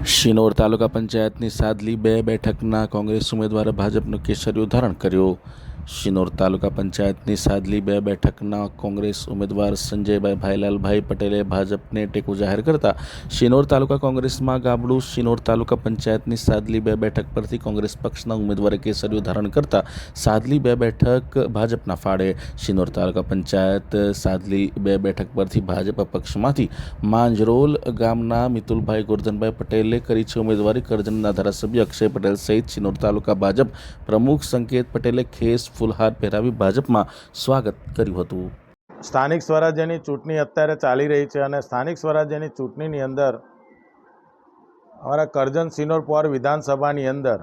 શિનોર તાલુકા પંચાયતની સાદલી 2 બેઠકના કોંગ્રેસ ઉમેદવારે ભાજપનો કેસરીયો ધારણ કર્યો. શિનોર તાલુકા પંચાયતની સાદલી 2 બેઠકના કોંગ્રેસ ઉમેદવાર સંજયભાઈ ભાઈલાલભાઈ પટેલે ભાજપને ટેકો જાહેર કરતા શિનોર તાલુકા કોંગ્રેસમાં ગાબડું. શિનોર તાલુકા પંચાયતની સાદલી 2 બેઠક પરથી કોંગ્રેસ પક્ષના ઉમેદવારે કેસરીયો ધારણ કરતા સાદલી 2 બેઠક ભાજપના ફાળે. શિનોર તાલુકા પંચાયત સાદલી 2 બેઠક પરથી ભાજપ પક્ષમાંથી માંજરોલ ગામના મિતુલભાઈ ગોરધનભાઈ પટેલે કરી છે ઉમેદવારી. કરજણના ધારાસભ્ય અક્ષય પટેલ સહિત શિનોર તાલુકા ભાજપ પ્રમુખ સંકેત પટેલે ખેસ ફૂલહાર પહેરાવી ભાજપમાં સ્વાગત કર્યું હતું. સ્થાનિક સ્વરાજ્યની ચૂંટણી અત્યારે ચાલી રહી છે અને સ્થાનિક સ્વરાજ્યની ચૂંટણીની અંદર અમારા કરજણ શિનોર પોર વિધાનસભાની અંદર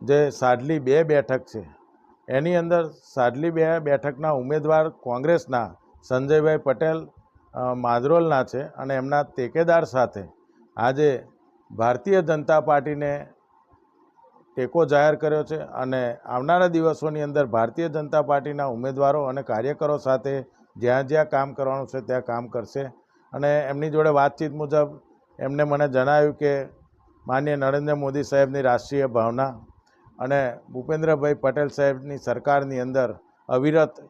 જે સાડલી 2 બેઠક છે એની અંદર સાડલી 2 બેઠકના ઉમેદવાર કોંગ્રેસના સંજયભાઈ પટેલ માજરોલના છે અને એમના ટેકેદાર સાથે આજે ભારતીય જનતા પાર્ટીને ટેકો જાહેર કર્યો છે અને આવનારા દિવસોની અંદર ભારતીય જનતા પાર્ટીના ઉમેદવારો અને કાર્યકરો સાથે જ્યાં જ્યાં કામ કરવાનું છે ત્યાં કામ કરશે. અને એમની જોડે વાતચીત મુજબ એમને મને જણાવ્યું કે માનનીય નરેન્દ્ર મોદી સાહેબની રાષ્ટ્રીય ભાવના અને ભૂપેન્દ્રભાઈ પટેલ સાહેબની સરકારની અંદર અવિરત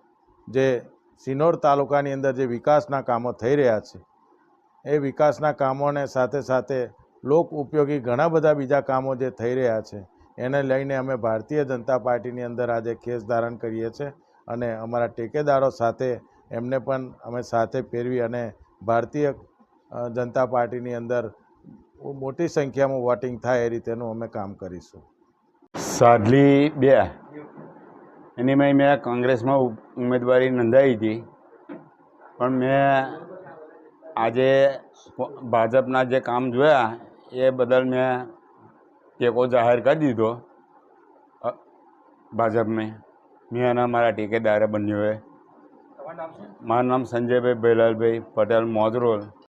જે શિનોર તાલુકાની અંદર જે વિકાસના કામો થઈ રહ્યા છે એ વિકાસના કામોને સાથે સાથે લોક ઉપયોગી ઘણા બધા બીજા કામો જે થઈ રહ્યા છે એને લઈને અમે ભારતીય જનતા પાર્ટીની અંદર આજે ખેસ ધારણ કરીએ છીએ અને અમારા ટેકેદારો સાથે એમને પણ અમે સાથે ફેરવી અને ભારતીય જનતા પાર્ટીની અંદર મોટી સંખ્યામાં વોટિંગ થાય એ રીતેનું અમે કામ કરીશું. સાડલી 2 એનીમાં મેં કોંગ્રેસમાં ઉમેદવારી નોંધાવી હતી, પણ મેં આજે ભાજપના જે કામ જોયા એ બદલ મેં ટેકો જાહેર કરી દીધો ભાજપને. મેં અને મારા ટેકેદારે બંનેઓએ. મારું નામ સંજયભાઈ ભાઈલાલભાઈ પટેલ મોજરોલ.